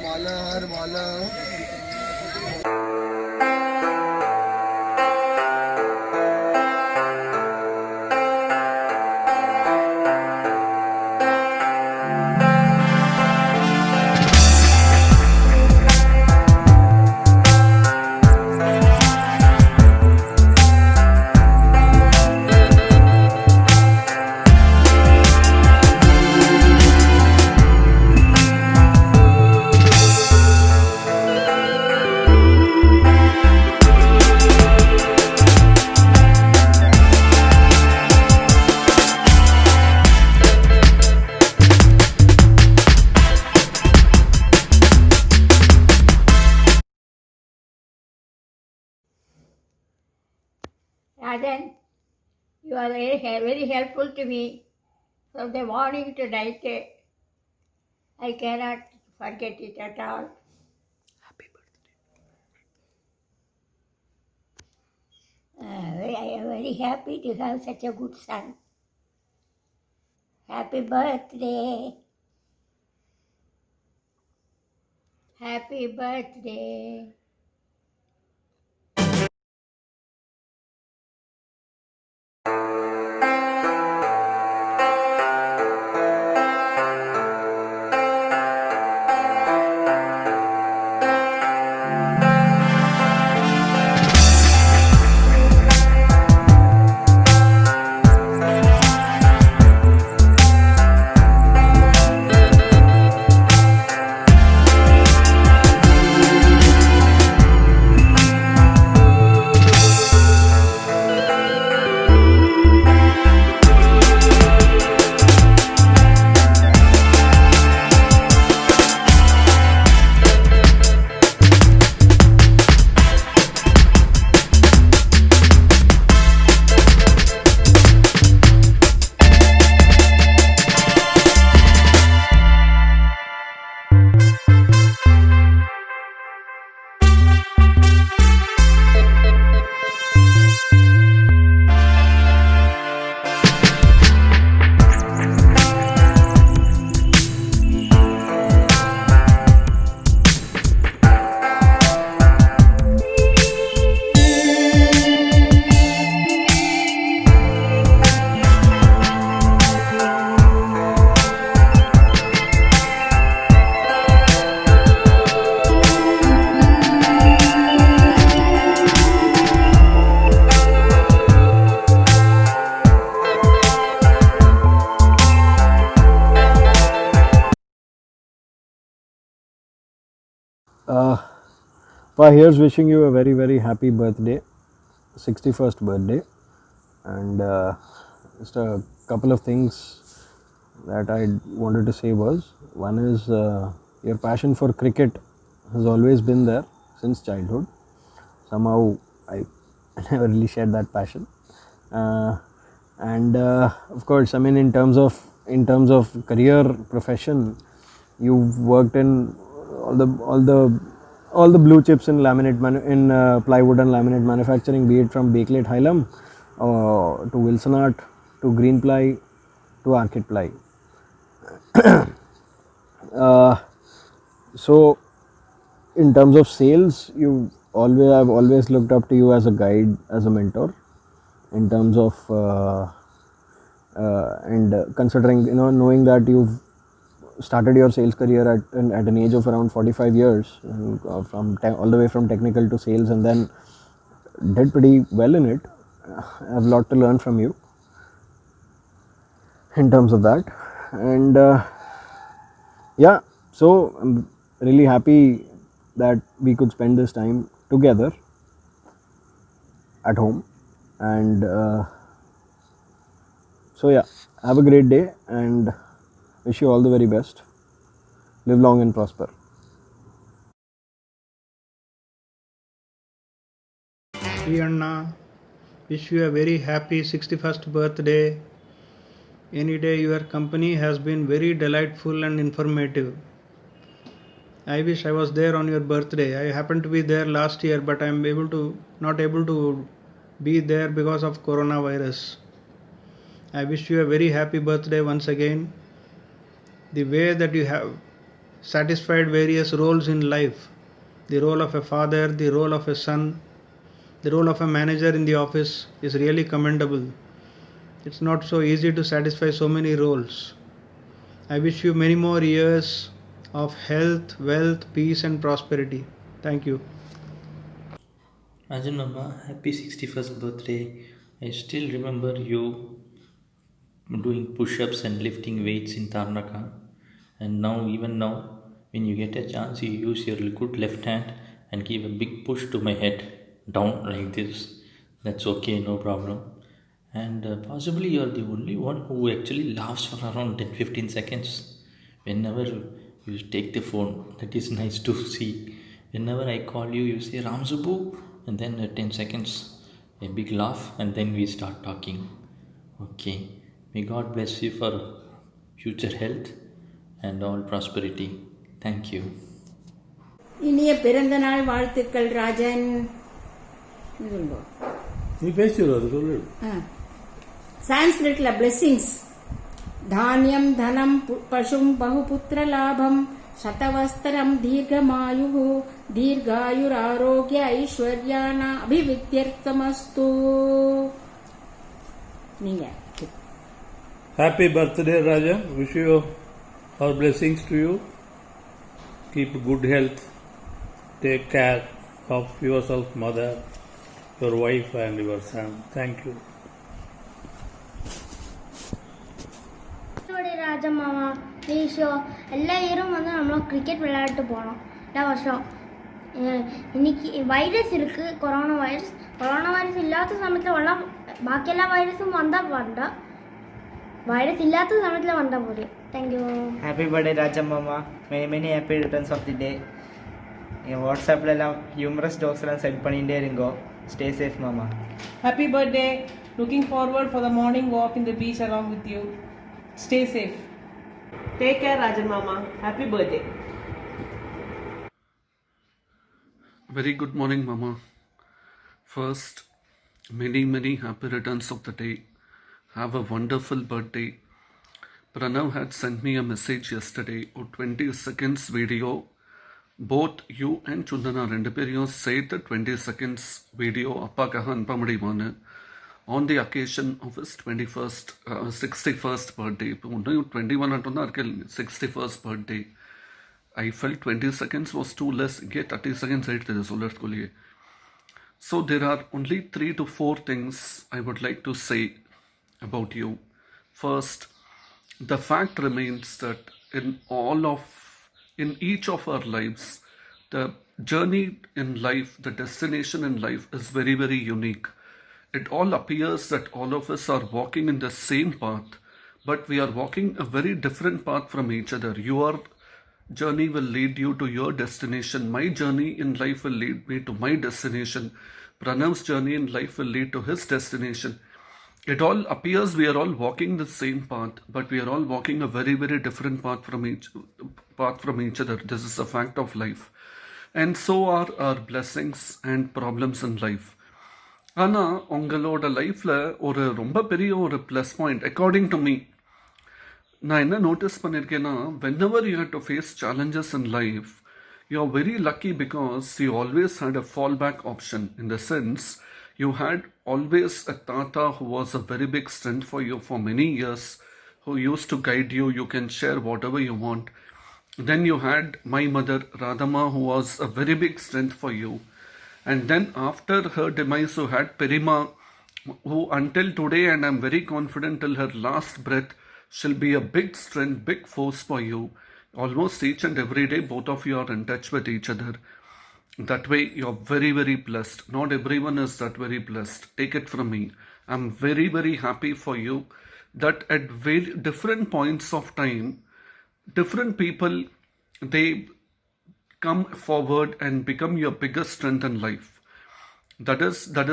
Mala her Mala Rajan, you are very helpful to me from the morning to night. I cannot forget it at all. I am very happy to have such a good son. Happy birthday. Happy birthday. Here's wishing you a very very happy birthday, 61st birthday, and just a couple of things that I wanted to say was, one is your passion for cricket has always been there since childhood. Somehow I never really shared that passion, and of course, I mean, in terms of career profession, you've worked in all the blue chips in plywood and laminate manufacturing, be it from Bakelite Hylam to Wilson Art to Green Ply to Arcade Ply. So in terms of sales, I've always looked up to you as a guide, as a mentor, in terms of and considering, knowing that you've started your sales career at an age of around 45 years, all the way from technical to sales, and then did pretty well in it. I have a lot to learn from you in terms of that, and yeah, so I'm really happy that we could spend this time together at home, and so yeah, have a great day and wish you all the very best. Live long and prosper. Anna, wish you a very happy 61st birthday. Any day your company has been very delightful and informative. I wish I was there on your birthday. I happened to be there last year, but I am not able to be there because of coronavirus. I wish you a very happy birthday once again. The way that you have satisfied various roles in life, the role of a father, the role of a son, the role of a manager in the office, is really commendable. It's not so easy to satisfy so many roles. I wish you many more years of health, wealth, peace, and prosperity. Thank you. Rajan Mama, happy 61st birthday. I still remember you doing push ups and lifting weights in Tarnaka. And now, even now, when you get a chance, you use your good left hand and give a big push to my head down like this. That's okay, no problem. And possibly you're the only one who actually laughs for around 10 15 seconds whenever you take the phone. That is nice to see. Whenever I call you, you say Ram Subbu, and then 10 seconds, a big laugh, and then we start talking. Okay, may God bless you for future health and all prosperity. Thank you. இனிய பிறந்த நாள் வாழ்த்துக்கள் ராஜன். நீ பேசிடு அது சொல்லு. சான்ஸ்கிரிட்ல blessings. தானியம் தனம் பசும் பகுபுத்திர லாபம் சதவஸ்திரம் தீர்க்கமாயுः தீர்காயுராரோக்ய ஐஸ்வர்யான அபிவித்யர்த்தமஸ்து. நீங்க Happy birthday, Raja. Wish you our blessings to you. Keep good health. Take care of yourself, mother, your wife, and your son. Thank you. ராஜமாமா ப்ளீஸோ எல்லா இயரும் வந்து நம்மளும் கிரிக்கெட் விளையாட்டு போனோம் எல்லா வருஷம். இன்னைக்கு வைரஸ் இருக்குது, கொரோனா வைரஸ் இல்லாத சமயத்தில் வரலாம். பாக்கி எல்லா வைரஸும் வந்தால் வேண்டாம், வைரஸ் இல்லாத சமயத்தில் வந்தால் போதும். தேங்க்யூ. ஹாப்பி பர்த்டே ராஜம்மாமா. Many happy returns of the day. என் வாட்ஸ்அப்பில் எல்லாம் ஹியூமரஸ் ஜோக்ஸ்லாம் சென்ட் பண்ணிகிட்டே இருங்கோ. ஸ்டே சேஃப் மாமா. Happy birthday. Looking forward for the morning walk in the beach along with you. Stay safe. Take care, Rajan Mama. Happy birthday. Very good morning, Mama. First, many happy returns of the day. Have a wonderful birthday. Pranav had sent me a message yesterday, a 20 seconds video. Both you and Chundana Rendaperiyo said the 20 seconds video appa kaha anupamudiyumanu on the occasion of his 61st birthday. 21 antunda irukku, 61st birthday. I felt 20 seconds was too less. Get 30 seconds aayidhu solradhukku. So there are only 3 to 4 things I would like to say about you. First, the fact remains that in each of our lives, the journey in life, the destination in life is very unique. It all appears that all of us are walking in the same path, but we are walking a very different path from each other. Your journey will lead you to your destination. My journey in life will lead me to my destination. Pranav's journey in life will lead to his destination. It all appears we are all walking the same path, but we are all walking a very different path from each other. This is a fact of life. And so are our blessings and problems in life. ஆனால் உங்களோட லைஃப்பில் ஒரு ரொம்ப பெரிய ஒரு plus point according to me நான் என்ன notice பண்ணியிருக்கேன்னா, whenever you have to face challenges in life, you are very lucky because you always had a fallback option. In the sense, you had always a tata who was a very big strength for you for many years, who used to guide you. You can share whatever you want. Then you had my mother Radhamma, who was a very big strength for you. And then after her demise, you had Perima, who until today, and I'm very confident till her last breath, she'll be a big strength, big force for you. Almost each and every day, both of you are in touch with each other. That way, you're very blessed. Not everyone is that very blessed. Take it from me. I'm very happy for you that at very different points of time, different people, they come forward and become your biggest strength in life. That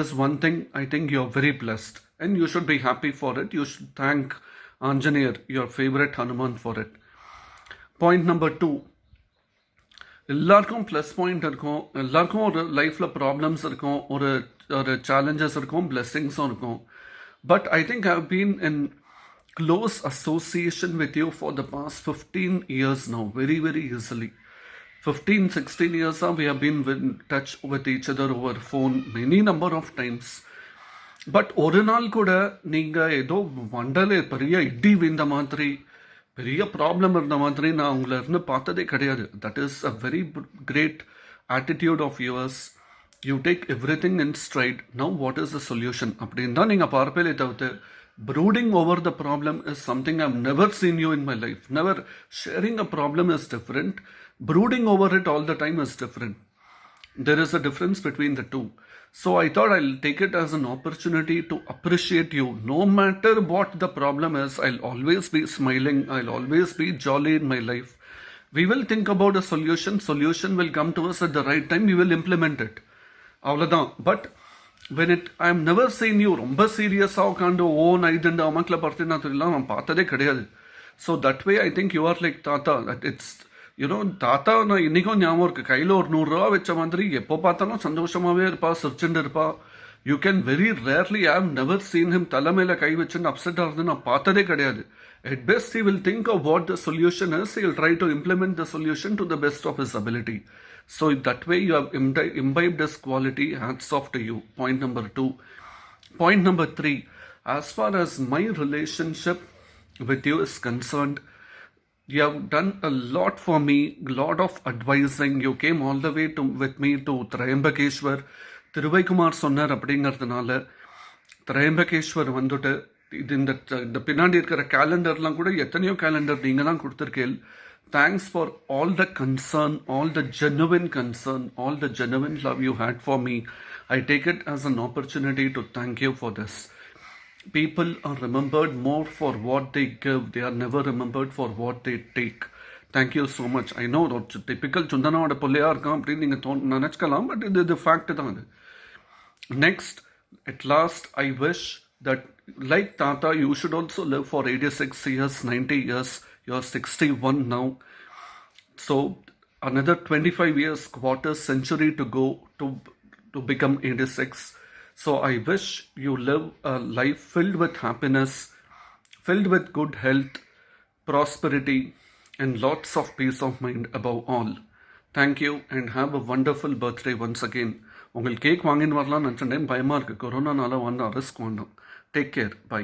is one thing. I think you're very blessed and you should be happy for it. You should thank Anjaneer, your favorite Hanuman, for it. Point number 2, எல்லாருக்கும் plus point இருக்கும், எல்லாருக்கும் ஒரு லைஃப்பில் problems இருக்கும், ஒரு challenges இருக்கும், பிளெஸ்ஸிங்ஸும் இருக்கும். But I think I have been in close association with you for the past 15 years now, very, very easily. 15, 16 years now, we have been in touch with each other over phone many number of times. But ஒரு நாள் கூட நீங்கள் ஏதோ வண்டல பெரிய இடி விழுந்த மாதிரி பெரிய ப்ராப்ளம் இருந்த மாதிரி நான் உங்களை இருந்து பார்த்ததே கிடையாது. That is a very great attitude of yours. You take everything in straight. Now what is the solution அப்படின்னு தான் நீங்கள் பார்ப்பேலே தவிர்த்து brooding over the problem is something I've never seen you in my life. Never. Sharing a problem is different. Brooding over it all the time is different. There is a difference between the two. So I thought I'll take it as an opportunity to appreciate you. No matter what the problem is, I'll always be smiling. I'll always be jolly in my life. We will think about a solution. Solution will come to us at the right time. We will implement it. அவ்வளோதான். But when it I have never seen you ரொம்ப சீரியஸாக உட்காந்து own ஐதுண்டு அமக்கில் பார்த்து நான் தெரியலாம் நான் பார்த்ததே கிடையாது. So that way I think you are like தாத்தா. தட் இட்ஸ் யூனோ தாத்தா நான் இன்றைக்கும் ஞாபகம் இருக்குது. கையில் ஒரு 100 ரூபா வச்ச மாதிரி எப்போ பார்த்தாலும் சந்தோஷமாகவே இருப்பா, சிரிச்சுட்டு இருப்பா. You can very rarely I have never seen him தலைமையில் கை வச்சுன்னு அப்செட் ஆகுது நான் பார்த்ததே கிடையாது. At best he will think of what the solution is. He will try to implement the solution to the best of his ability. So that way you have imbibed this quality. Hats off to you. Point number 2. Point number 3. As far as my relationship with you is concerned, you have done a lot for me, lot of advising. You came all the way with me to Trayambakeshwar. Thiruvaikumaar சொன்னார் அப்படிங்கிறதுனால திரையம்பகேஸ்வர் வந்துட்டு இது இந்த பின்னாடி இருக்கிற கேலண்டர்லாம் கூட எத்தனையோ calendar நீங்கள் தான் கொடுத்துருக்கேன். Thanks for all the concern, all the genuine concern, all the genuine love you had for me. I take it as an opportunity to thank you for this. People are remembered more for what they give. They are never remembered for what they take. Thank you so much. I know typical சுந்தனாவோட பிள்ளையா இருக்கான் அப்படின்னு நீங்கள் நினச்சிக்கலாம். But இது fact தான் அது. Next, at last, I wish that like Tata, you should also live for 86 years, 90 years. You're 61 now. So another 25 years, quarter century to go to become 86. So I wish you live a life filled with happiness, filled with good health, prosperity, and lots of peace of mind above all. Thank you and have a wonderful birthday once again. உங்களுக்கு cake வாங்கின்னு வரலாம்னு நினச்ச time பயமாக இருக்குது. கொரோனானால வந்து risk வேண்டாம். Take care. By.